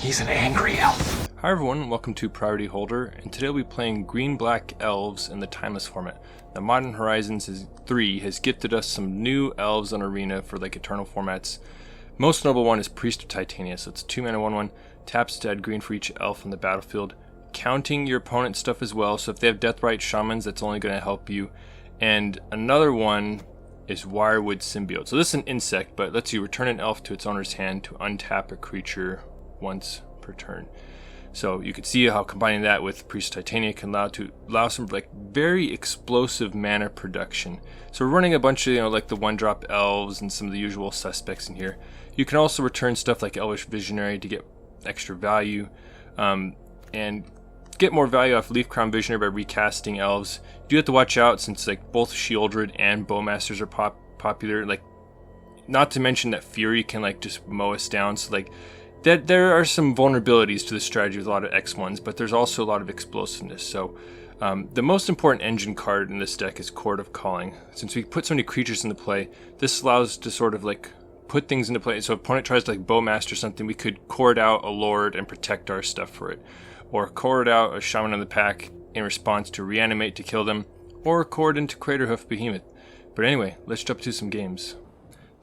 He's an angry elf. Hi everyone, welcome to Priority Holder, and today we'll be playing Green-Black Elves in the Timeless format. Now Modern Horizons 3 has gifted us some new elves on Arena for like Eternal formats. Most notable one is Priest of Titania, so it's a 2-mana 1/1, taps to add green for each elf on the battlefield, counting your opponent's stuff as well, so if they have Deathrite Shamans, that's only going to help you. And another one is Wirewood Symbiote. So this is an insect, but lets you return an elf to its owner's hand to untap a creature once per turn. So you can see how combining that with Priest of Titania can allow some like very explosive mana production. So we're running a bunch of like the 1-drop elves and some of the usual suspects in here. You can also return stuff like Elvish Visionary to get extra value, and get more value off Leaf Crown Visionary by recasting elves. You do have to watch out since like both Shieldred and Bowmasters are popular. Like, not to mention that Fury can like just mow us down. So like that there are some vulnerabilities to the strategy with a lot of X1s, but there's also a lot of explosiveness. So the most important engine card in this deck is Chord of Calling. Since we put so many creatures into play, this allows us to sort of like put things into play. So if opponent tries to like Bowmaster something, we could chord out a Lord and protect our stuff for it. Or chord out a Shaman of the Pack in response to Reanimate to kill them. Or chord into Craterhoof Behemoth. But anyway, let's jump to some games.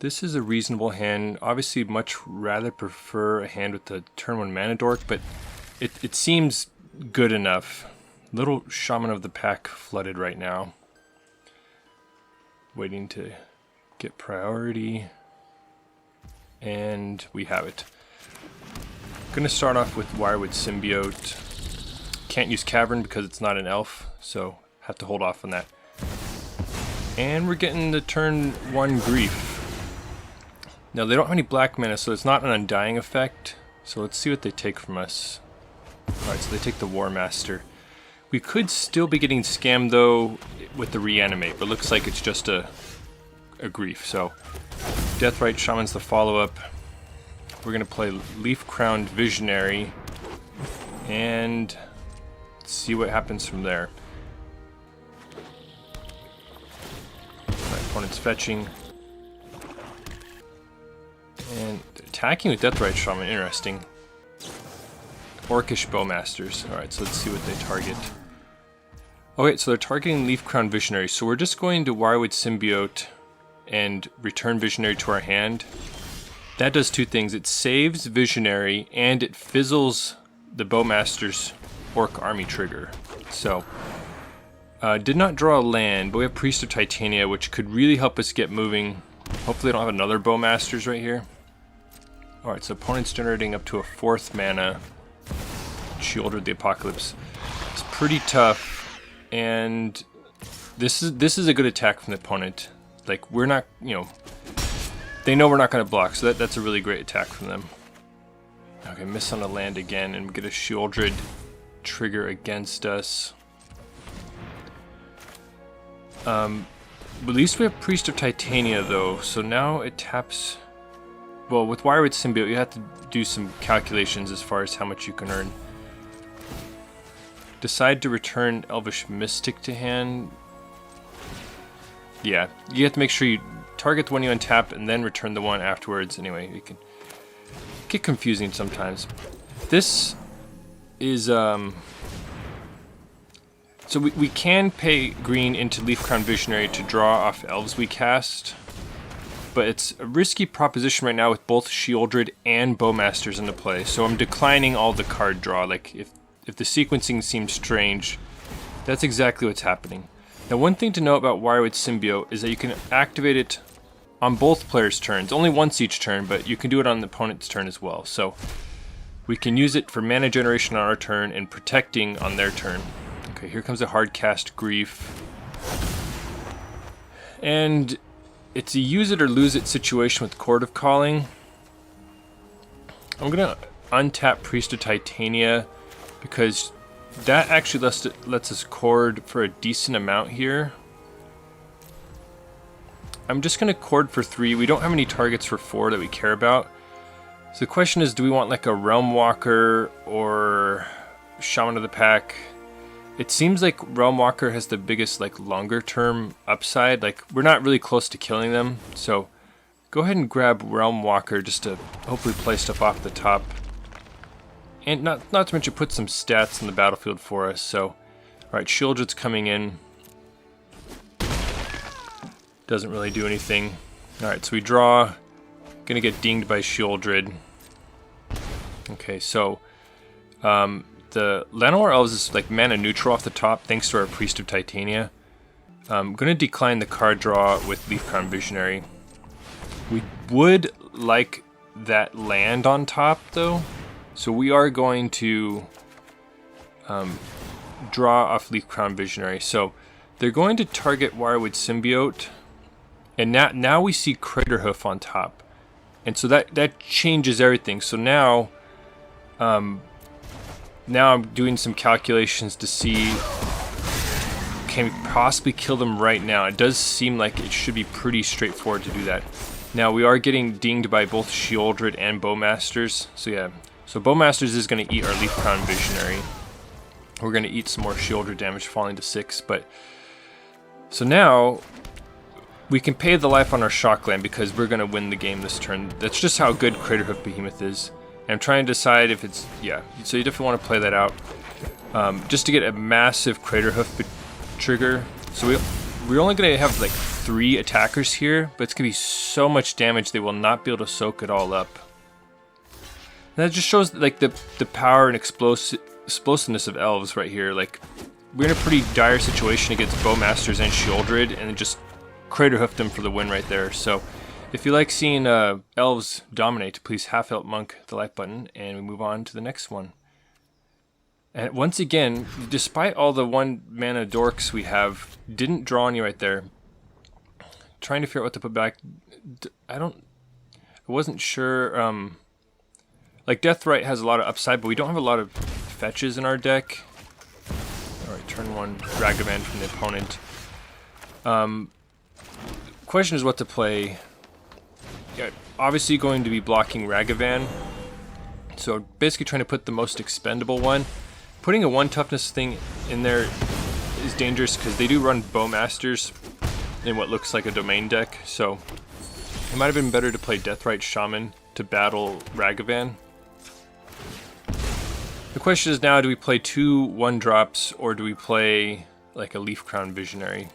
This is a reasonable hand. Obviously, much rather prefer a hand with the turn 1 mana dork, but it seems good enough. Little Shaman of the Pack flooded right now. Waiting to get priority. And we have it. Gonna start off with Wirewood Symbiote. Can't use Cavern because it's not an elf, so have to hold off on that. And we're getting the turn 1 Grief. Now they don't have any black mana, so it's not an undying effect. So let's see what they take from us. Alright, so they take the Warmaster. We could still be getting scammed though with the Reanimate, but looks like it's just a Grief. So Deathrite Shaman's the follow-up. We're going to play Leaf Crowned Visionary and see what happens from there. My opponent's fetching. And attacking with Deathrite Shaman, interesting. Orcish Bowmasters. Alright, so let's see what they target. Okay, so they're targeting Leaf Crown Visionary. So we're just going to Wirewood Symbiote and return Visionary to our hand. That does two things. It saves Visionary and it fizzles the Bowmaster's Orc Army trigger. So, did not draw a land, but we have Priest of Titania, which could really help us get moving. Hopefully they don't have another Bowmasters right here. Alright, so opponent's generating up to a 4th mana. Shieldred the Apocalypse. It's pretty tough, and this is a good attack from the opponent. Like, we're not, they know we're not going to block, so that's a really great attack from them. Okay, miss on a land again, and we get a Shieldred trigger against us. At least we have Priest of Titania, though, so now it taps. Well, with Wirewood Symbiote, you have to do some calculations as far as how much you can earn. Decide to return Elvish Mystic to hand. Yeah, you have to make sure you target the one you untap and then return the one afterwards. Anyway, it can get confusing sometimes. This is, so we can pay green into Leaf Crown Visionary to draw off elves we cast, but it's a risky proposition right now with both Shieldred and Bowmasters into play, so I'm declining all the card draw. Like, if the sequencing seems strange, that's exactly what's happening. Now, one thing to know about Wirewood Symbiote is that you can activate it on both players' turns, only once each turn, but you can do it on the opponent's turn as well. So we can use it for mana generation on our turn and protecting on their turn. Okay, here comes a hard cast Grief. And it's a use it or lose it situation with Chord of Calling. I'm going to untap Priest of Titania because that actually lets us chord for a decent amount here. I'm just going to chord for 3. We don't have any targets for 4 that we care about. So the question is, do we want like a Realmwalker or Shaman of the Pack? It seems like Realmwalker has the biggest like longer term upside. Like, we're not really close to killing them. So go ahead and grab Realmwalker just to hopefully play stuff off the top. And not to mention put some stats on the battlefield for us. So, alright, Shieldred's coming in. Doesn't really do anything. Alright, so we draw. Gonna get dinged by Shieldred. Okay, so the Llanowar Elves is like mana neutral off the top thanks to our Priest of Titania. I'm gonna decline the card draw with Leafcrown Visionary. We would like that land on top though, so we are going to draw off Leafcrown Visionary. So they're going to target Wirewood Symbiote, and now we see Craterhoof on top, and so that changes everything. So now I'm doing some calculations to see, can we possibly kill them right now? It does seem like it should be pretty straightforward to do that. Now we are getting dinged by both Shieldred and Bowmasters. So yeah, so Bowmasters is going to eat our Leafcrown Visionary. We're going to eat some more Shieldred damage, falling to 6. But so now we can pay the life on our Shockland because we're going to win the game this turn. That's just how good Craterhoof Behemoth is. And I'm trying to decide if it's, yeah, so you definitely want to play that out. Just to get a massive Craterhoof trigger. So we're only going to have like 3 attackers here, but it's going to be so much damage they will not be able to soak it all up. And that just shows like the power and explosiveness of elves right here. Like, we're in a pretty dire situation against Bowmasters and Shieldred, and just Craterhoofed them for the win right there. So if you like seeing elves dominate, please half-help monk the like button, and we move on to the next one. And once again, despite all the 1 mana dorks we have, didn't draw any right there. Trying to figure out what to put back. I wasn't sure. Like Deathrite has a lot of upside, but we don't have a lot of fetches in our deck. Alright, turn 1, Ragavan from the opponent. Question is what to play. Yeah, obviously going to be blocking Ragavan. So basically trying to put the most expendable one. Putting a 1 toughness thing in there is dangerous because they do run Bowmasters in what looks like a domain deck. So it might have been better to play Deathrite Shaman to battle Ragavan. The question is now, do we play 2 1-drops or do we play like a Leafcrown Visionary?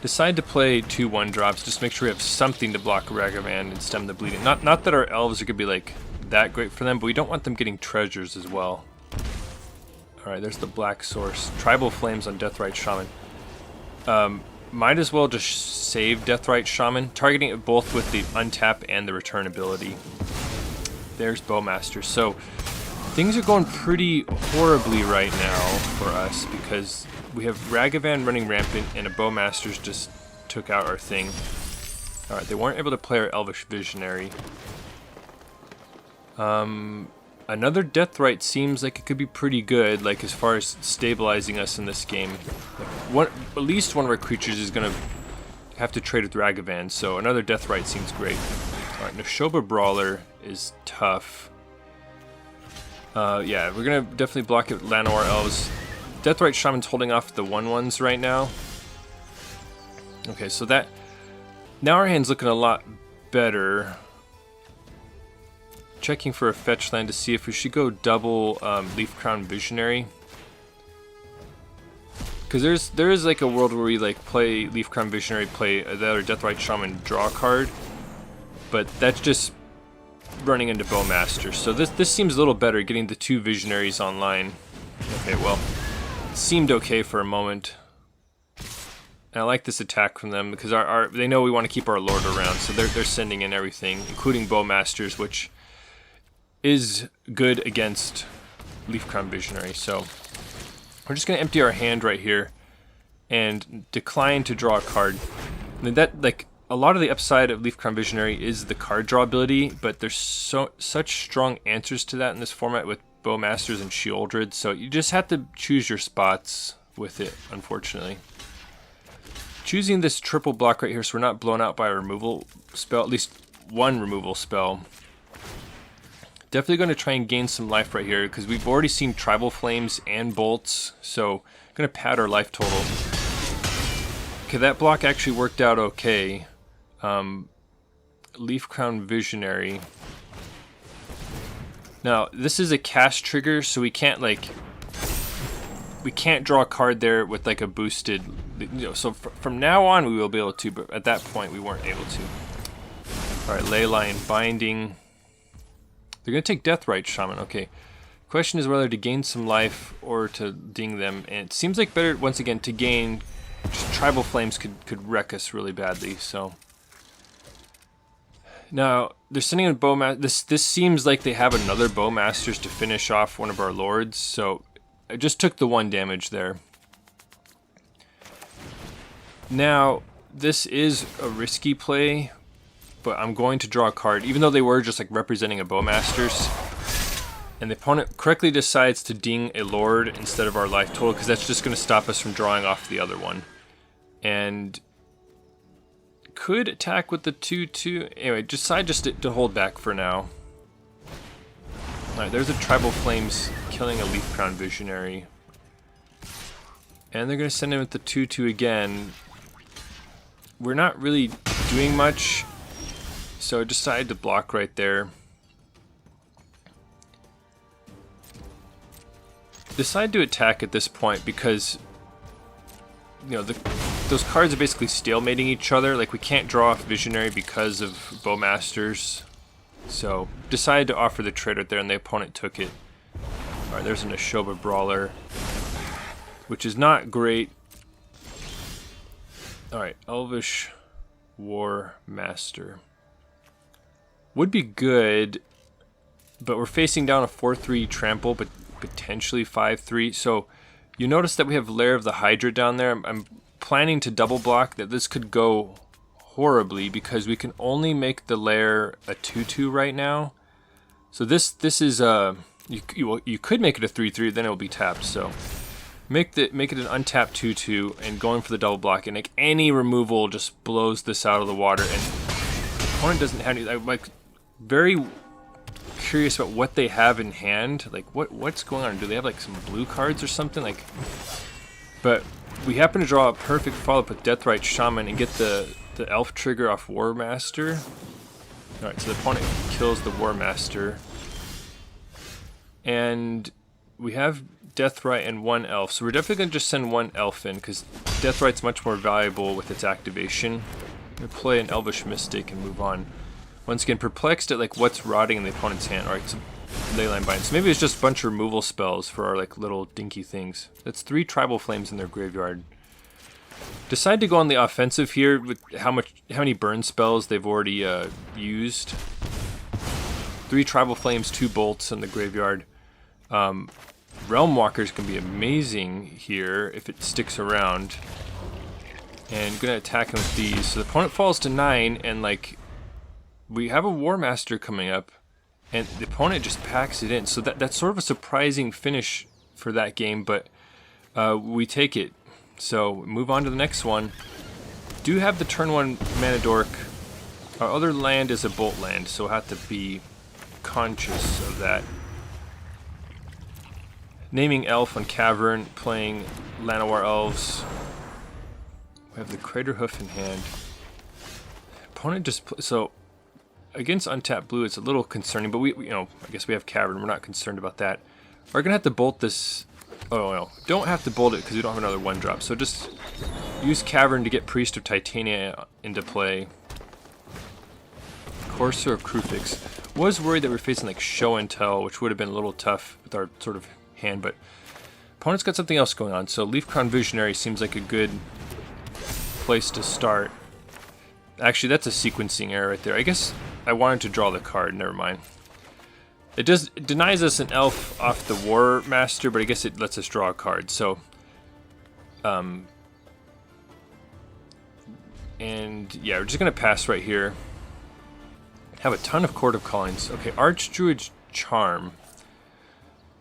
Decide to play 2 1-drops, just make sure we have something to block Ragavan and stem the bleeding. Not that our elves are going to be like that great for them, but we don't want them getting treasures as well. Alright, there's the black source. Tribal Flames on Deathrite Shaman. Might as well just save Deathrite Shaman, targeting it both with the untap and the return ability. There's Bowmaster. So things are going pretty horribly right now for us because we have Ragavan running rampant and a Bowmasters just took out our thing. Alright, they weren't able to play our Elvish Visionary. Another Deathrite seems like it could be pretty good, like as far as stabilizing us in this game. Like at least one of our creatures is going to have to trade with Ragavan, so another Deathrite seems great. Alright, Nashoba Brawler is tough. Yeah, we're going to definitely block it with Llanowar Elves. Deathrite Shaman's holding off the 1/1s right now. Okay, so that... now our hand's looking a lot better. Checking for a fetch land to see if we should go double Leafcrown Visionary. Because there is like a world where we like play Leafcrown Visionary, play the other Deathrite Shaman, draw a card. But that's just running into Bowmaster. So this seems a little better, getting the 2 Visionaries online. Okay, well, it seemed okay for a moment. And I like this attack from them because they know we want to keep our Lord around, so they're sending in everything, including Bowmasters, which is good against Leafcrown Visionary. So we're just going to empty our hand right here and decline to draw a card. And that, like, a lot of the upside of Leafcrown Visionary is the card draw ability, but there's such strong answers to that in this format with Bowmasters and Shieldred, so you just have to choose your spots with it, unfortunately. Choosing this triple block right here so we're not blown out by a removal spell, at least 1 removal spell. Definitely going to try and gain some life right here because we've already seen Tribal Flames and Bolts, so going to pad our life total. Okay, that block actually worked out okay. Leafcrown Visionary. Now, this is a cast trigger, so we can't draw a card there with like a boosted, you know, so from now on we will be able to, but at that point we weren't able to. Alright, Leyline Binding. They're going to take Deathrite Shaman, okay. Question is whether to gain some life or to ding them, and it seems like better, once again, to gain. Just Tribal Flames could wreck us really badly, so. Now, they're sending in Bowmaster. This seems like they have another Bowmasters to finish off one of our lords, so I just took the 1 damage there. Now, this is a risky play, but I'm going to draw a card, even though they were just like representing a Bowmasters. And the opponent correctly decides to ding a lord instead of our life total, because that's just going to stop us from drawing off the other one. And could attack with the 2/2. Anyway, decide just to hold back for now. Alright, there's a Tribal Flames killing a Leaf Crown Visionary. And they're going to send him with the 2/2 again. We're not really doing much, so I decided to block right there. Decide to attack at this point because, you know, those cards are basically stalemating each other. Like, we can't draw off Visionary because of Bowmasters. So, decided to offer the trade right there, and the opponent took it. Alright, there's an Ashoba Brawler, which is not great. Alright, Elvish Warmaster. Would be good, but we're facing down a 4/3 trample, but potentially 5/3. So, you notice that we have Lair of the Hydra down there. I'm planning to double block that. This could go horribly because we can only make the Lair a 2/2 right now. So this is you could make it a 3/3, then it will be tapped. So make it an untapped 2/2 and going for the double block, and like any removal just blows this out of the water. And the opponent doesn't have any. I'm like very curious about what they have in hand. Like what's going on? Do they have like some blue cards or something? Like, but we happen to draw a perfect follow-up with Deathrite Shaman and get the elf trigger off Warmaster. Alright, so the opponent kills the Warmaster. And we have Deathrite and 1 elf. So we're definitely going to just send 1 elf in because Deathrite's much more valuable with its activation. I'm going to play an Elvish Mystic and move on. Once again, perplexed at like what's rotting in the opponent's hand. Alright, so Leyline Bind. So maybe it's just a bunch of removal spells for our like little dinky things. That's 3 Tribal Flames in their graveyard. Decide to go on the offensive here with how many burn spells they've already used. 3 Tribal Flames, 2 bolts in the graveyard. Realmwalker is going to be amazing here if it sticks around. And going to attack him with these. So the opponent falls to 9, and like we have a Warmaster coming up, and the opponent just packs it in. So that's sort of a surprising finish for that game, but we take it. So move on to the next one. Do have the turn 1 mana dork. Our other land is a bolt land, so we'll have to be conscious of that. Naming Elf on Cavern, playing Llanowar Elves. We have the Craterhoof in hand. Opponent just so against untapped blue, it's a little concerning, but we I guess we have Cavern. We're not concerned about that. We're gonna have to bolt this. Oh no, don't have to bolt it because we don't have another 1-drop. So just use Cavern to get Priest of Titania into play. Courser of Krufix. Was worried that we're facing like Show and Tell, which would have been a little tough with our sort of hand, but opponent's got something else going on. So Leaf Crown Visionary seems like a good place to start. Actually, that's a sequencing error right there. I guess I wanted to draw the card. Never mind. It denies us an elf off the Warmaster, but I guess it lets us draw a card. So, and yeah, we're just gonna pass right here. Have a ton of Chord of Callings. Okay, Archdruid's Charm.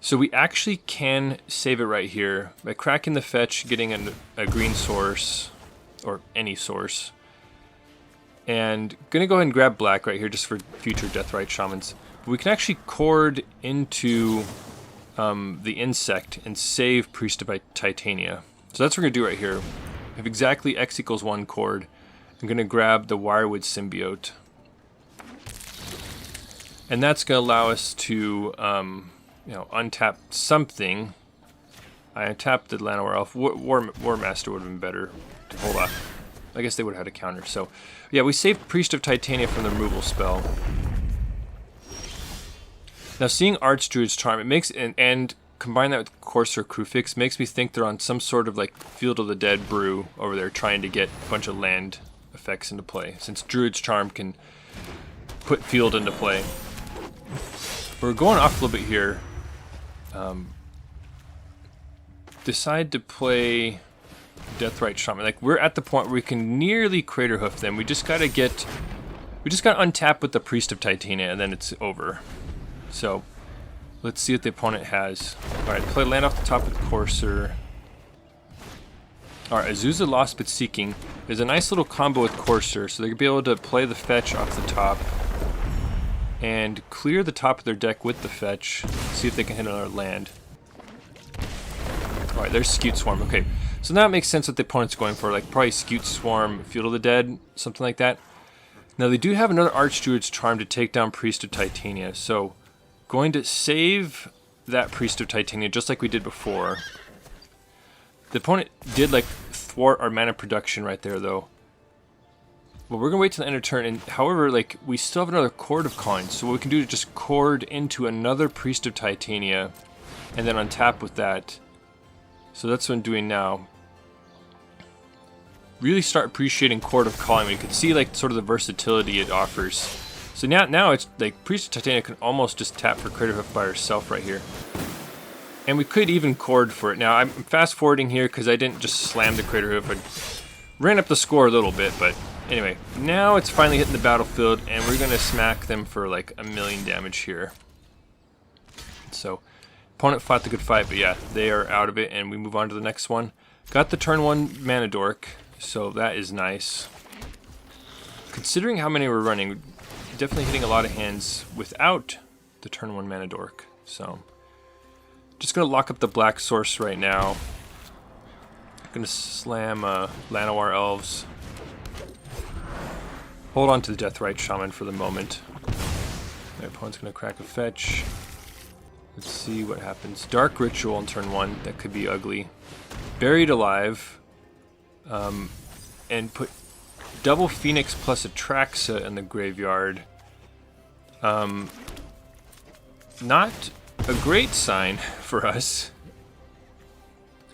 So we actually can save it right here by cracking the fetch, getting a green source, or any source. And gonna go ahead and grab black right here just for future Deathrite Shamans. But we can actually chord into the insect and save Priest of Titania. So that's what we're gonna do right here. We have exactly X = 1 chord. I'm gonna grab the Wirewood Symbiote. And that's going to allow us to, you know, untap something. I untapped the Llanowar Elf. Warmaster would have been better to hold off. I guess they would have had a counter. So, yeah, we saved Priest of Titania from the removal spell. Now, seeing Archdruid's Charm, it makes, and combine that with Courser Crufix, makes me think they're on some sort of like Field of the Dead brew over there trying to get a bunch of land effects into play, since Druid's Charm can put field into play. We're going off a little bit here. Decide to play Deathrite Shaman. Like, we're at the point where we can nearly Craterhoof them. We just gotta untap with the Priest of Titania, and then it's over. So, let's see what the opponent has. Alright, play land off the top with Courser. Alright, Azusa Lost But Seeking is a nice little combo with Courser, so they're going to be able to play the fetch off the top and clear the top of their deck with the fetch, see if they can hit another land. Alright, there's Scute Swarm. Okay, so now it makes sense what the opponent's going for, like probably Scute Swarm, Field of the Dead, something like that. Now they do have another Archdruid's Charm to take down Priest of Titania, so going to save that Priest of Titania just like we did before. The opponent did like thwart our mana production right there though. Well, we're gonna wait till the end of turn, and however, like, we still have another Chord of Calling, so what we can do is just chord into another Priest of Titania and then untap with that. So that's what I'm doing now. Really start appreciating Chord of Calling when you can see like sort of the versatility it offers. So now it's like Priest of Titania can almost just tap for Craterhoof by herself right here. And we could even chord for it. Now I'm fast forwarding here because I didn't just slam the Craterhoof. I ran up the score a little bit, but anyway, now it's finally hitting the battlefield, and we're gonna smack them for like 1,000,000 damage here. So, opponent fought the good fight, but yeah, they are out of it, and we move on to the next one. Got the turn 1 mana dork, so that is nice. Considering how many we're running, definitely hitting a lot of hands without the turn 1 mana dork. So, just gonna lock up the black source right now. Gonna slam Llanowar Elves. Hold on to the Deathrite Shaman for the moment. My opponent's gonna crack a fetch. Let's see what happens. Dark Ritual on turn 1. That could be ugly. Buried Alive. And put double Phoenix plus Atraxa in the graveyard. Not a great sign for us.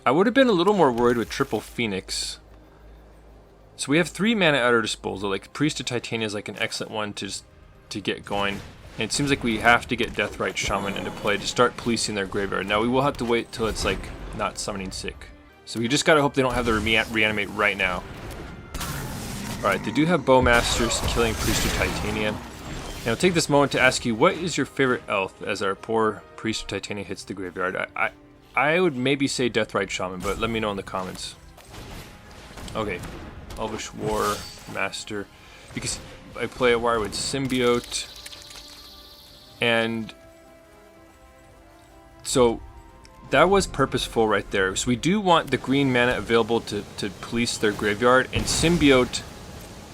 I would have been a little more worried with triple Phoenix. So we have 3 mana at our disposal. Like, Priest of Titania is like an excellent one to get going. And it seems like we have to get Deathrite Shaman into play to start policing their graveyard. Now we will have to wait till it's like not summoning sick. So we just gotta hope they don't have the reanimate right now. Alright, they do have Bowmasters killing Priest of Titania. And I'll take this moment to ask you, what is your favorite elf as our poor Priest of Titania hits the graveyard? I would maybe say Deathrite Shaman, but let me know in the comments. Okay, Elvish Warmaster. Because I play a Wirewood Symbiote. And so that was purposeful right there. So we do want the green mana available to police their graveyard, and Symbiote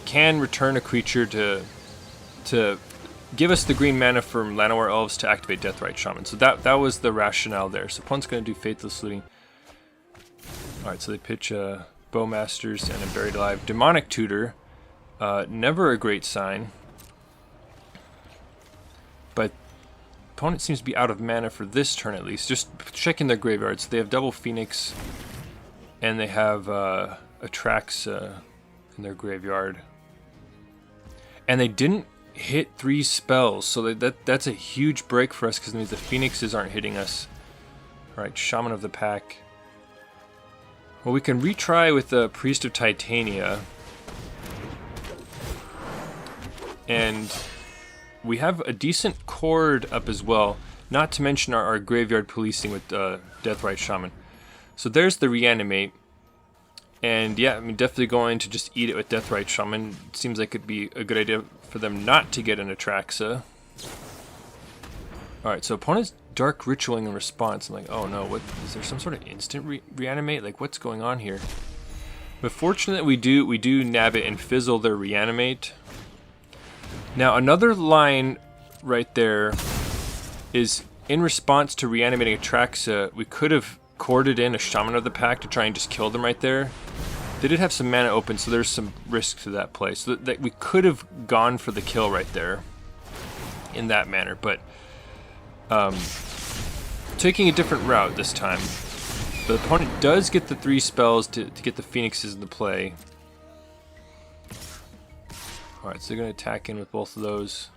can return a creature to give us the green mana from Llanowar Elves to activate Deathrite Shaman. So that was the rationale there. So opponent's going to do Faithless Looting. Alright, so they pitch Bowmasters and a Buried Alive. Demonic Tutor, never a great sign. But opponent seems to be out of mana for this turn at least. Just checking their graveyards. They have double Phoenix, and they have Atraxa in their graveyard. And they didn't hit 3 spells, so that's a huge break for us because it means the Phoenixes aren't hitting us. Alright, Shaman of the Pack. Well, we can retry with the Priest of Titania. And we have a decent chord up as well, not to mention our graveyard policing with Deathrite Shaman. So there's the reanimate. And yeah, I mean, definitely going to just eat it with Deathrite Shaman. It seems like it'd be a good idea for them not to get an Atraxa. Alright, so opponent's Dark Ritualing in response. I'm like, oh no, what is there some sort of instant reanimate? Like, what's going on here? But fortunately we do nab it and fizzle their reanimate. Now another line right there is in response to reanimating Atraxa, we could have corded in a Shaman of the Pack to try and just kill them right there. They did have some mana open, so there's some risk to that play. So that we could have gone for the kill right there in that manner, but taking a different route this time. The opponent does get the 3 spells to get the Phoenixes into play. Alright, so they're going to attack in with both of those.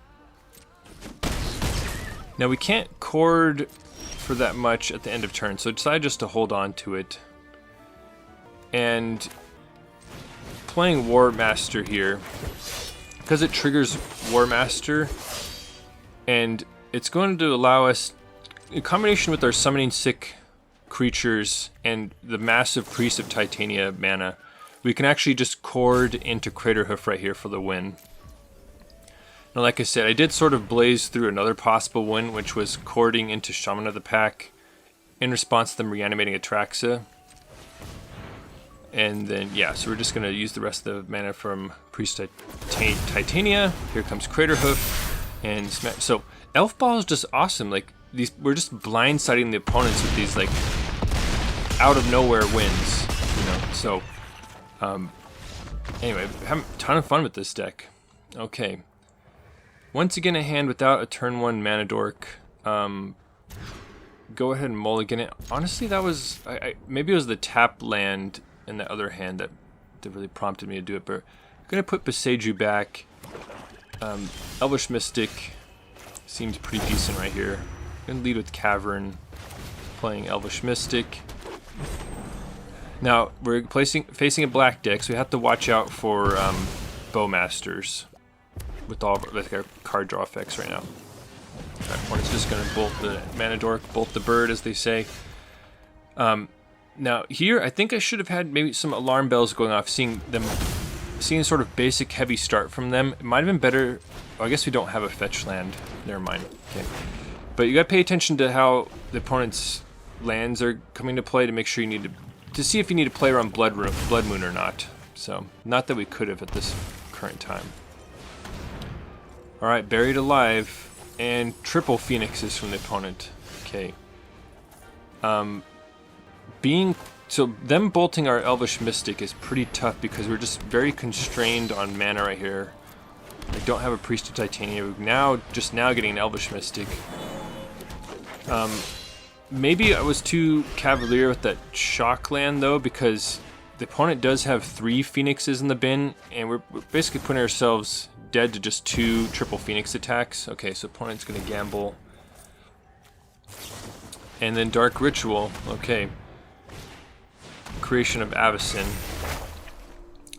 Now we can't chord for that much at the end of turn, so I decided just to hold on to it. And playing Warmaster here, because it triggers Warmaster, and it's going to allow us, in combination with our summoning sick creatures and the massive Priest of Titania mana, we can actually just chord into Craterhoof right here for the win. Now, like I said, I did sort of blaze through another possible win, which was chording into Shaman of the Pack in response to them reanimating Atraxa. And then, yeah, so we're just going to use the rest of the mana from Priest of Titania. Here comes Craterhoof. And so, Elfball is just awesome. Like, we're just blindsiding the opponents with these, like, out of nowhere wins, you know. So, anyway, having a ton of fun with this deck. Okay. Once again, a hand without a turn 1 mana dork. Go ahead and mulligan it. Honestly, that was... maybe it was the tap land in the other hand that really prompted me to do it, but I'm going to put Boseiju back. Elvish Mystic seems pretty decent right here. I'm going to lead with Cavern, playing Elvish Mystic. Now, we're facing a black deck, so we have to watch out for Bowmasters with all of our card draw effects right now. Our opponent's just going to bolt the mana dork, bolt the bird, as they say. Now, here, I think I should have had maybe some alarm bells going off, seeing sort of basic heavy start from them. It might have been better. Oh, I guess we don't have a fetch land. Never mind. Okay. But you got to pay attention to how the opponent's lands are coming to play to make sure you need to see if you need to play around Blood Moon or not. So, not that we could have at this current time. Alright, Buried Alive, and triple Phoenixes from the opponent. Okay. So them bolting our Elvish Mystic is pretty tough because we're just very constrained on mana right here. We don't have a Priest of Titania. We're just now getting an Elvish Mystic. Maybe I was too cavalier with that shock land though, because the opponent does have 3 Phoenixes in the bin, and we're basically putting ourselves dead to just 2 triple Phoenix attacks. Okay, so opponent's gonna gamble. And then Dark Ritual. Okay. Creation of Avacyn.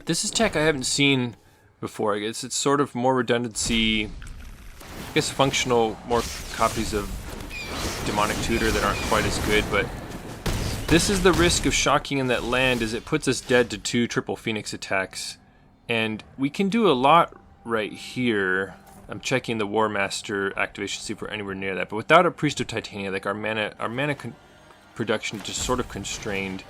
This is tech I haven't seen before. I guess it's sort of more redundancy. I guess functional, more copies of Demonic Tutor that aren't quite as good, but this is the risk of shocking in that land, is it puts us dead to 2 triple Phoenix attacks. And we can do a lot right here. I'm checking the Warmaster activation to see if we're anywhere near that. But without a Priest of Titania, like our mana production is just sort of constrained.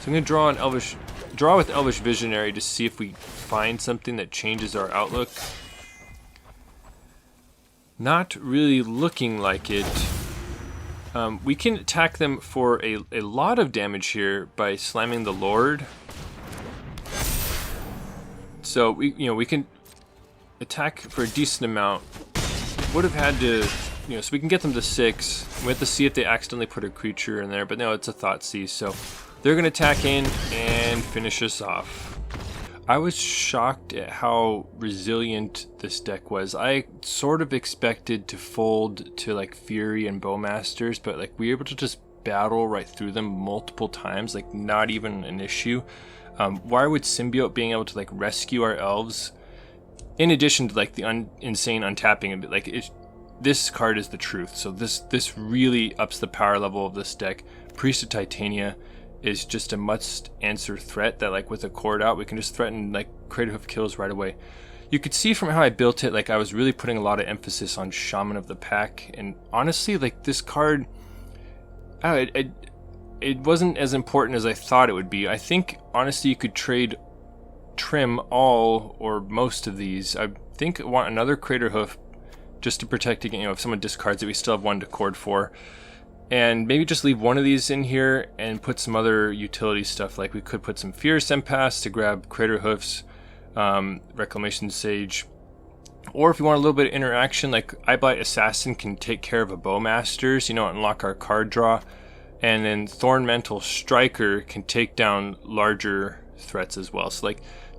So I'm going to draw with Elvish Visionary to see if we find something that changes our outlook. Not really looking like it. We can attack them for a lot of damage here by slamming the Lord. So we can attack for a decent amount. Would have had to, so we can get them to 6. We have to see if they accidentally put a creature in there, but no, it's a Thoughtseize, so they're going to attack in and finish us off. I was shocked at how resilient this deck was. I sort of expected to fold to like Fury and Bowmasters, but like we were able to just battle right through them multiple times, like not even an issue. Wirewood Symbiote being able to like rescue our elves, in addition to like the insane untapping, like this card is the truth. So this really ups the power level of this deck. Priest of Titania is just a must-answer threat that, like, with a chord out, we can just threaten, like, Craterhoof kills right away. You could see from how I built it, like, I was really putting a lot of emphasis on Shaman of the Pack, and honestly, like, this card, it wasn't as important as I thought it would be. I think, honestly, you could trim all or most of these. I think I want another Craterhoof just to protect again, if someone discards it, we still have one to chord for. And maybe just leave one of these in here and put some other utility stuff, like we could put some Fierce Empaths to grab Craterhoofs, Reclamation Sage. Or if you want a little bit of interaction, like Eyeblight Assassin can take care of a Bowmasters, unlock our card draw. And then Thornmantle Striker can take down larger threats as well. So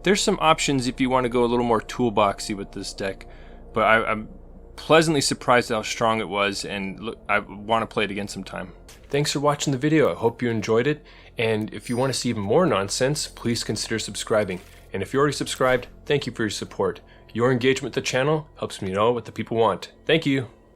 there's some options if you want to go a little more toolboxy with this deck. But I'm pleasantly surprised at how strong it was, and look, I want to play it again sometime. Thanks for watching the video. I hope you enjoyed it. And if you want to see even more nonsense, please consider subscribing. And if you're already subscribed, thank you for your support. Your engagement with the channel helps me know what the people want. Thank you.